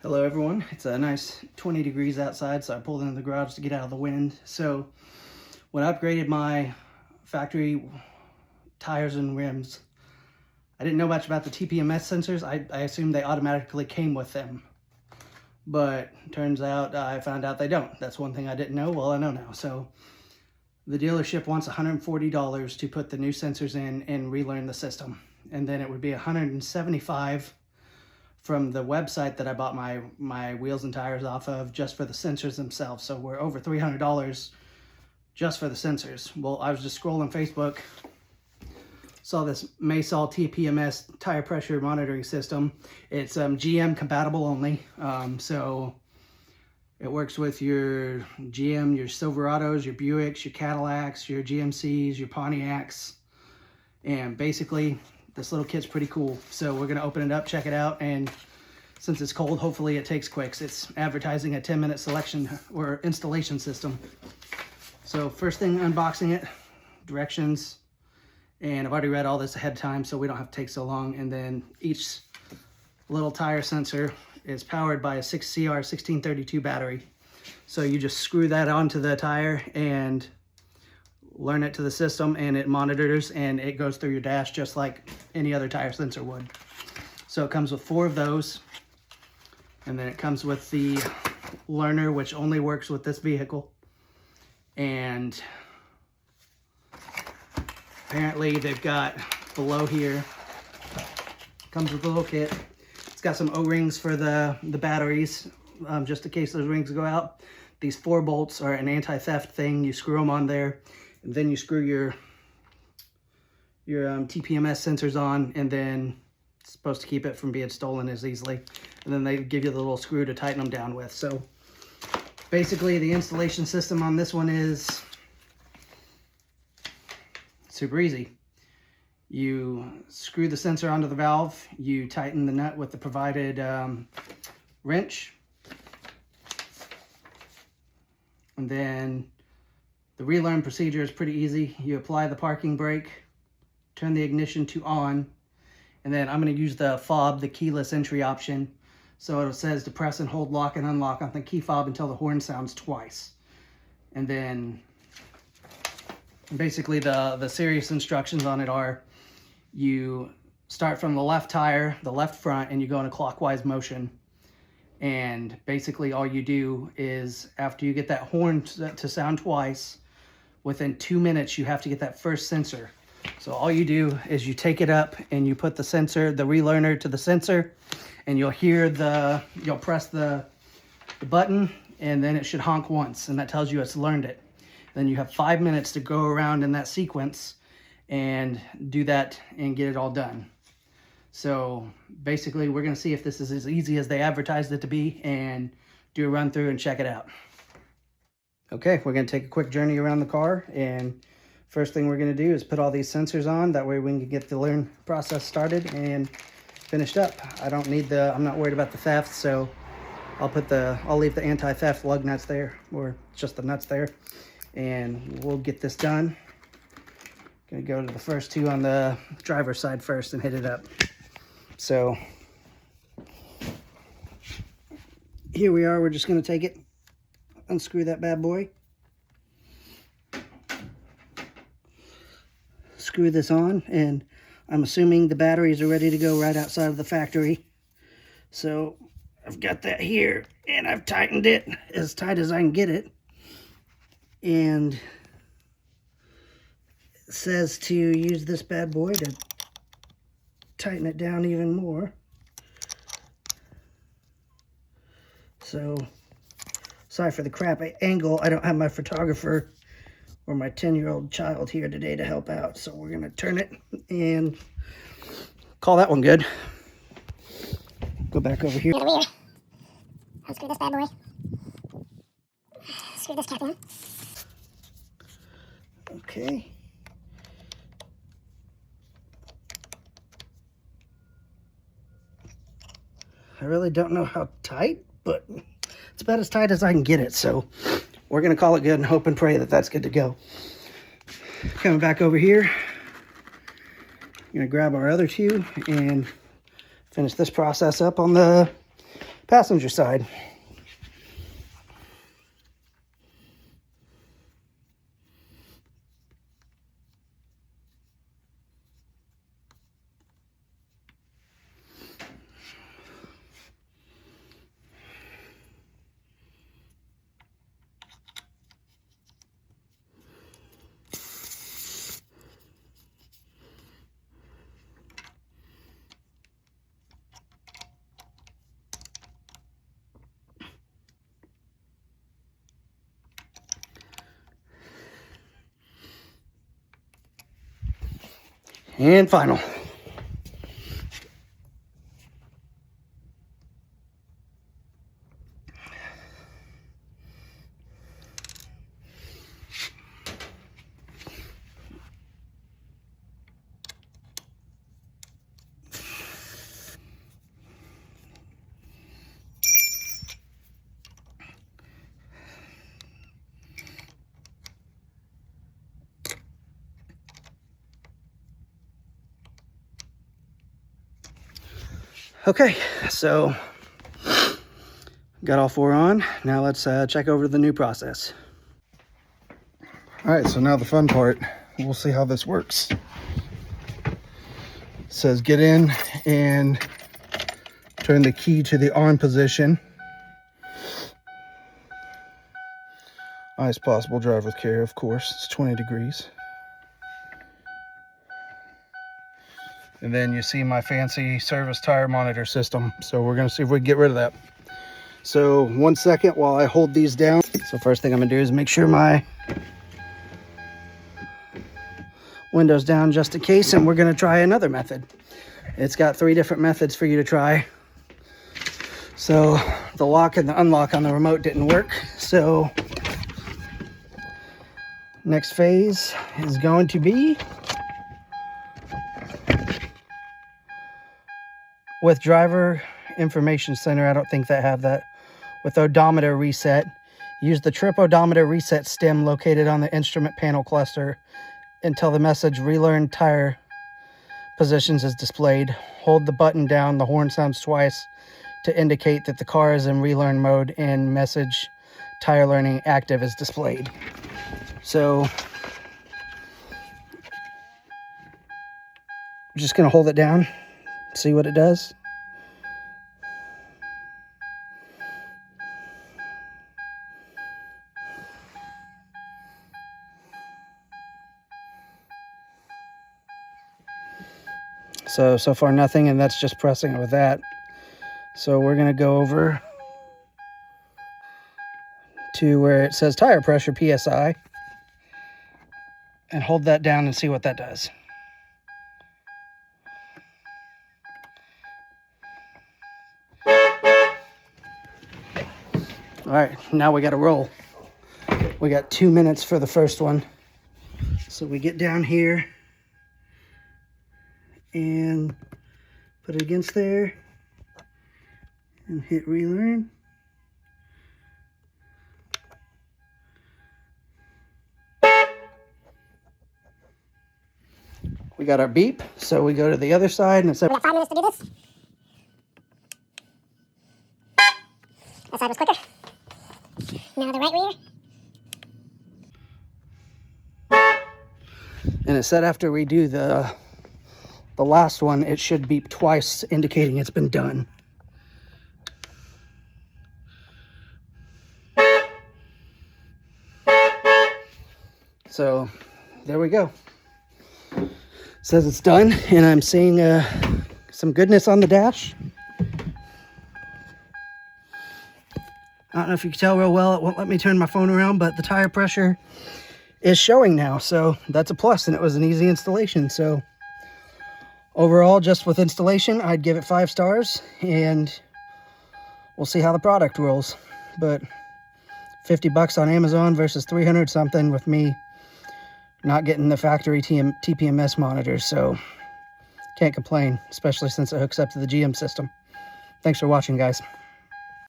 Hello everyone, it's a nice 20 degrees outside, so I pulled into the garage to get out of the wind. So when I upgraded my factory tires and rims, I didn't know much about the TPMS sensors. I assumed they automatically came with them, but turns out I found out they don't. That's one thing I didn't know. Well, I know now. So the dealership wants $140 to put the new sensors in and relearn the system, and then it would be $175 from the website that I bought my wheels and tires off of just for the sensors themselves. So we're over $300 just for the sensors. Well, I was just scrolling Facebook, saw this Masoll TPMS tire pressure monitoring system. It's GM compatible only. So it works with your GM, your Silverados, your Buicks, your Cadillacs, your GMCs, your Pontiacs. And basically, this little kit's pretty cool. So we're gonna open it up, check it out, and since it's cold, hopefully it takes quick. It's advertising a 10-minute selection or installation system. So first thing, unboxing it, directions, and I've already read all this ahead of time so we don't have to take so long. And then each little tire sensor is powered by a 6CR1632 battery. So you just screw that onto the tire and learn it to the system, and it monitors and it goes through your dash just like any other tire sensor would. So it comes with 4 of those, and then it comes with the learner, which only works with this vehicle. And apparently they've got below here, comes with a little kit. It's got some O-rings for the batteries, just in case those rings go out. These 4 bolts are an anti-theft thing. You screw them on there, and then you screw your TPMS sensors on, and then it's supposed to keep it from being stolen as easily. And then they give you the little screw to tighten them down with. So basically the installation system on this one is super easy. You screw the sensor onto the valve, you tighten the nut with the provided wrench, and then the relearn procedure is pretty easy. You apply the parking brake, turn the ignition to on, and then I'm going to use the fob, the keyless entry option. So it says to press and hold lock and unlock on the key fob until the horn sounds twice. And then basically the serious instructions on it are, you start from the left tire, the left front, and you go in a clockwise motion. And basically all you do is, after you get that horn to sound twice, within 2 minutes you have to get that first sensor. So all you do is you take it up and you put the sensor, the relearner, to the sensor, and you'll hear you'll press the button, and then it should honk once, and that tells you it's learned it. Then you have 5 minutes to go around in that sequence and do that and get it all done. So basically we're going to see if this is as easy as they advertised it to be, and do a run through and check it out. Okay, we're going to take a quick journey around the car, and first thing we're going to do is put all these sensors on. That way we can get the learn process started and finished up. I'm not worried about the theft, so I'll leave the anti-theft lug nuts there, or just the nuts there, and we'll get this done. Gonna go to the first 2 on the driver's side first and hit it up. So here we are. We're just gonna take it, unscrew that bad boy, screw this on, and I'm assuming the batteries are ready to go right outside of the factory. So I've got that here, and I've tightened it as tight as I can get it. And it says to use this bad boy to tighten it down even more. So sorry for the crap angle. I don't have my photographer or my 10-year-old child here today to help out. So we're going to turn it and call that one good. Go back over here. The rear. Unscrew this bad boy. Screw this cap in. Okay. I really don't know how tight, but it's about as tight as I can get it. So we're going to call it good and hope and pray that that's good to go. Coming back over here, I'm going to grab our other 2 and finish this process up on the passenger side. And final. Okay, so got all 4 on. Now let's check over the new process. All right, so now the fun part. We'll see how this works. It says get in and turn the key to the on position. As possible, drive with care, of course. It's 20 degrees. And then you see my fancy service tire monitor system. So we're gonna see if we can get rid of that. So 1 second while I hold these down. So first thing I'm gonna do is make sure my window's down just in case, and we're gonna try another method. It's got 3 different methods for you to try. So the lock and the unlock on the remote didn't work. So next phase is going to be with driver information center. I don't think they have that. With odometer reset, use the trip odometer reset stem located on the instrument panel cluster until the message relearn tire positions is displayed. Hold the button down. The horn sounds twice to indicate that the car is in relearn mode and message tire learning active is displayed. So I'm just going to hold it down, see what it does. So far nothing, and that's just pressing it with that. So we're going to go over to where it says tire pressure PSI and hold that down and see what that does. All right, now we got to roll. We got 2 minutes for the first one. So we get down here and put it against there and hit relearn. We got our beep, so we go to the other side and it's We got 5 minutes to do this. That side was quicker. Now the right rear. And it said after we do the last one, it should beep twice, indicating it's been done. So there we go. It says it's done, and I'm seeing some goodness on the dash. I don't know if you can tell real well. It won't let me turn my phone around, but the tire pressure is showing now, so that's a plus, and it was an easy installation. So overall, just with installation, I'd give it 5 stars, and we'll see how the product rolls. But $50 on Amazon versus 300 something with me not getting the factory TPMS monitors, so can't complain, especially since it hooks up to the GM system. Thanks for watching, guys.